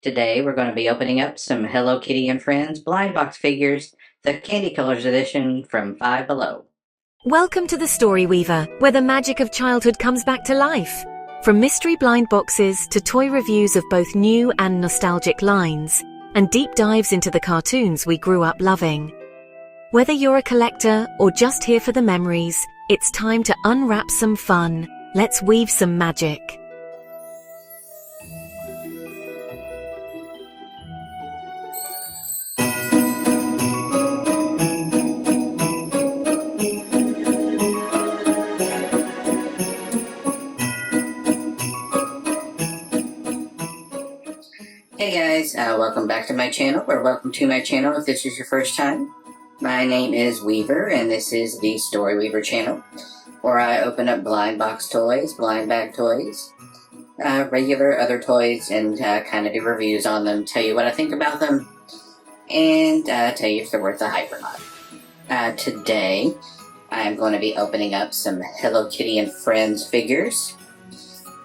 Today we're going to be opening up some Hello Kitty and Friends blind box figures, the Candy Colors edition from Five Below. Welcome to the Story Weaver, where the magic of childhood comes back to life. From mystery blind boxes to toy reviews of both new and nostalgic lines, and deep dives into the cartoons we grew up loving. Whether you're a collector or just here for the memories, it's time to unwrap some fun. Let's weave some magic. Hey guys, welcome back to my channel, or welcome to my channel if this is your first time. My name is Weaver, and this is the Story Weaver channel, where I open up blind box toys, blind bag toys, regular other toys, and kind of do reviews on them, tell you what I think about them, and tell you if they're worth the hype or not. Today, I'm going to be opening up some Hello Kitty and Friends figures.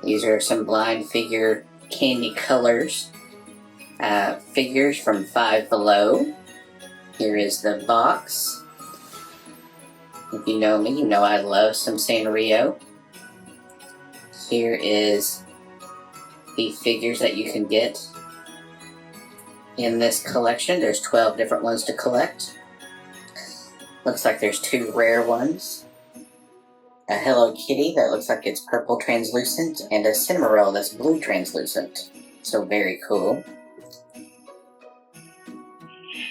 These are some blind figure Candy Colors figures from Five Below. Here is the box. If you know me, you know I love some Sanrio. Here is the figures that you can get in this collection. There's 12 different ones to collect. Looks like there's 2 rare ones. A Hello Kitty that looks like it's purple translucent, and a Cinnamoroll that's blue translucent. So very cool.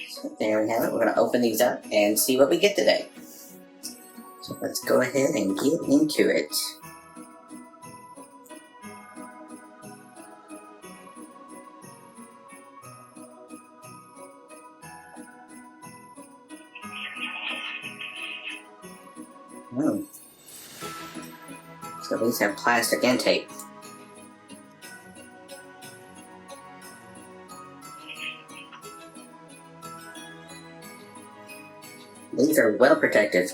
So there we have it. We're going to open these up and see what we get today. So let's go ahead and get into it. So these have plastic and tape. These are well protected.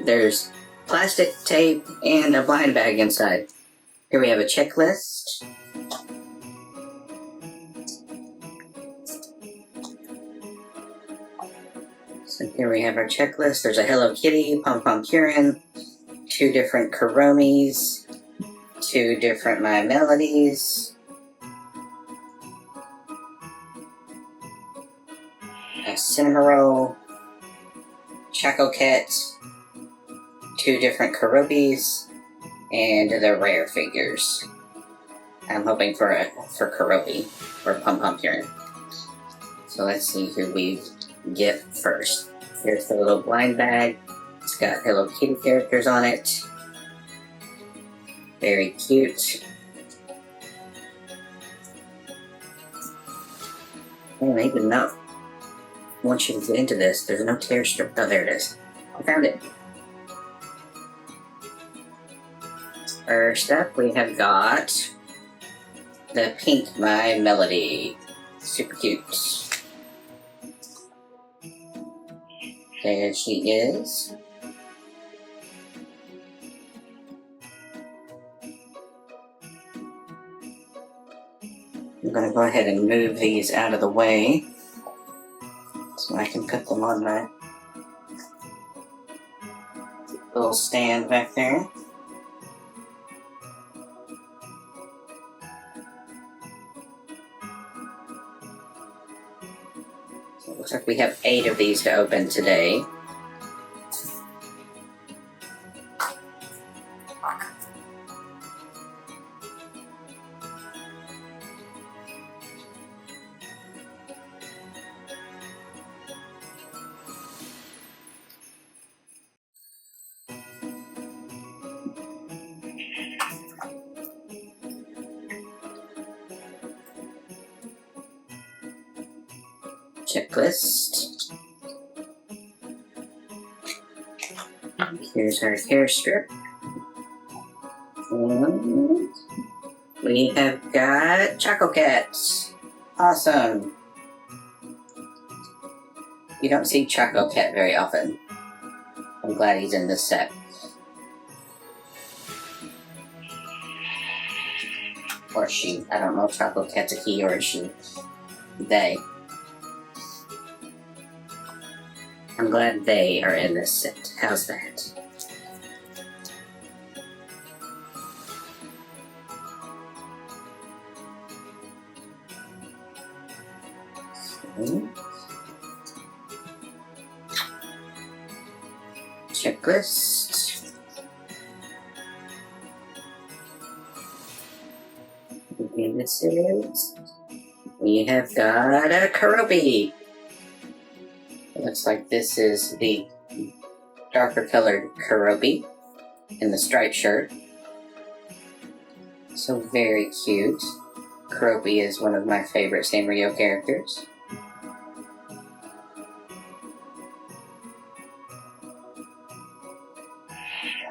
There's plastic tape and a blind bag inside. Here we have a checklist. So here we have our checklist. There's a Hello Kitty, Pompompurin, 2 different Kuromis, 2 different My Melodies, a Cinnamoroll, Chococat, 2 different Keroppis, and the rare figures. I'm hoping for Keroppi or Pompompurin. So let's see who we get first. Here's the little blind bag. It's got Hello Kitty characters on it. Very cute. And I did not want you to get into this. There's no tear strip. Oh, there it is. I found it. First up, we have got the pink My Melody. Super cute. There she is. I'm going to go ahead and move these out of the way so I can put them on my little stand back there. So it looks like we have 8 of these to open today. Checklist. Here's our hair strip. And we have got Chococat. Awesome. You don't see Chococat very often. I'm glad he's in this set. Or she. I don't know if Chococat's a he or a she. They. I'm glad they are in this set. How's that? Checklist. And this is. We have got a Keroppi. It looks like this is the darker colored Keroppi in the striped shirt. So very cute. Keroppi is one of my favorite Sanrio characters.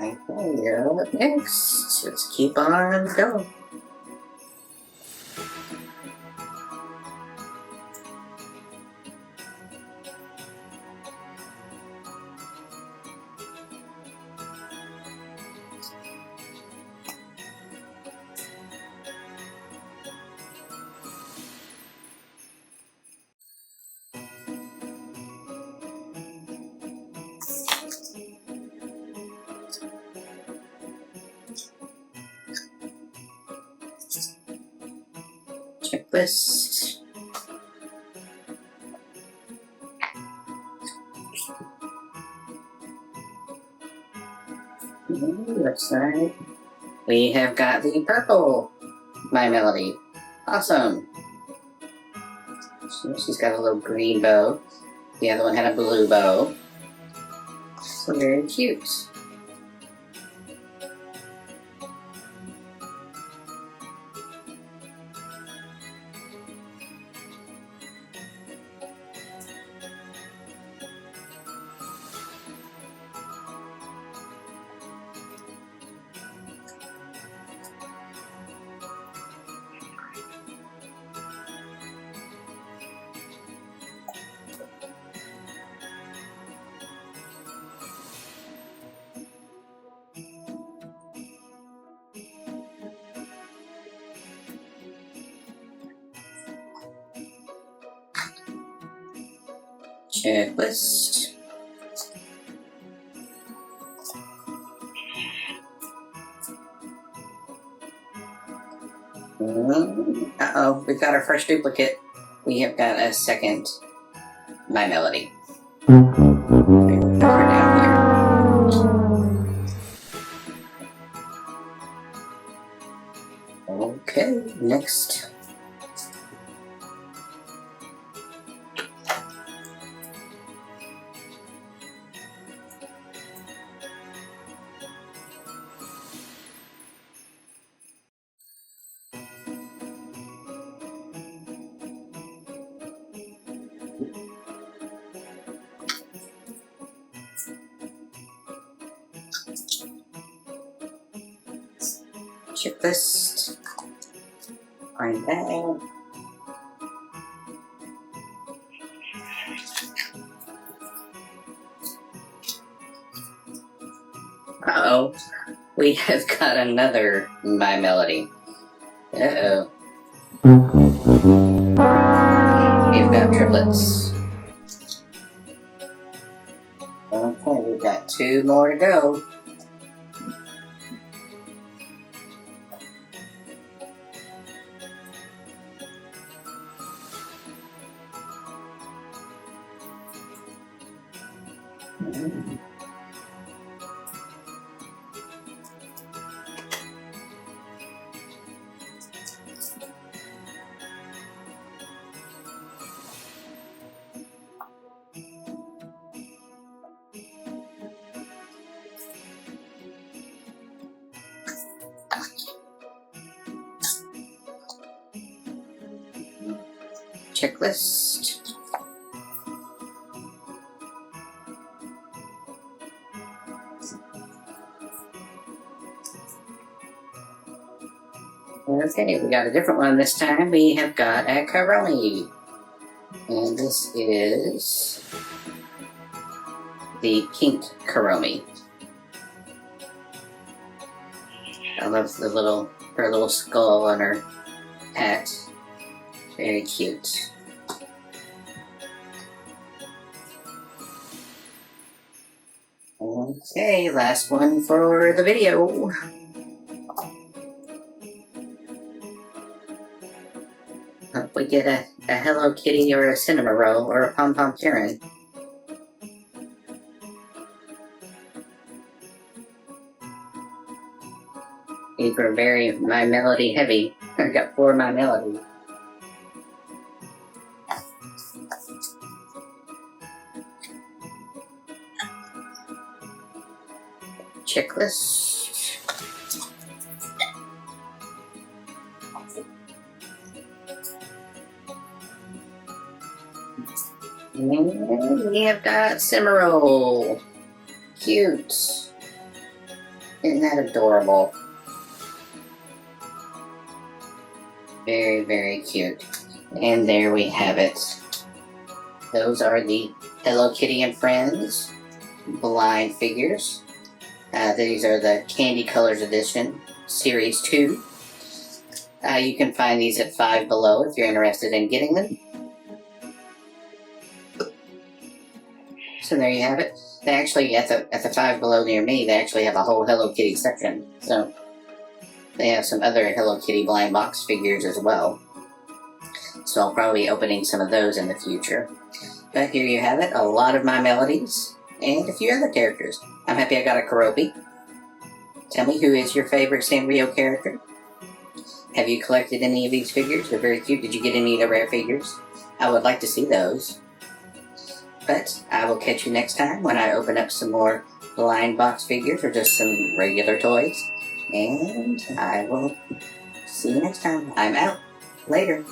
Okay, up next. Let's keep on going. Checklist. Looks like we have got the purple My Melody. Awesome. So she's got a little green bow. The other one had a blue bow. So very cute. Checklist. Uh-oh, we've got our first duplicate. We have got a second My Melody. We're down here. Okay, next. Checklist. Find that. Uh-oh. We have got another My Melody. Uh-oh. We've got triplets. Okay, we've got two more to go. Checklist. Okay, we got a different one this time. We have got a Kuromi. And this is the pink Kuromi. I love the little her little skull on her hat. Very cute. Okay, last one for the video. Hope we get a Hello Kitty or a Cinnamoroll or a Pompompurin. These were very My Melody heavy. I got 4 My Melody. Checklist. And we have got Cinnamoroll. Cute. Isn't that adorable? Very, very cute. And there we have it. Those are the Hello Kitty and Friends blind figures. These are the Candy Colors Edition, Series 2. You can find these at Five Below if you're interested in getting them. So there you have it. They actually, at the Five Below near me, they actually have a whole Hello Kitty section. So they have some other Hello Kitty blind box figures as well. So I'll probably be opening some of those in the future. But here you have it, a lot of My Melodies, and a few other characters. I'm happy I got a Keroppi. Tell me, who is your favorite Sanrio character? Have you collected any of these figures? They're very cute. Did you get any of the rare figures? I would like to see those. But I will catch you next time when I open up some more blind box figures or just some regular toys. And I will see you next time. I'm out. Later.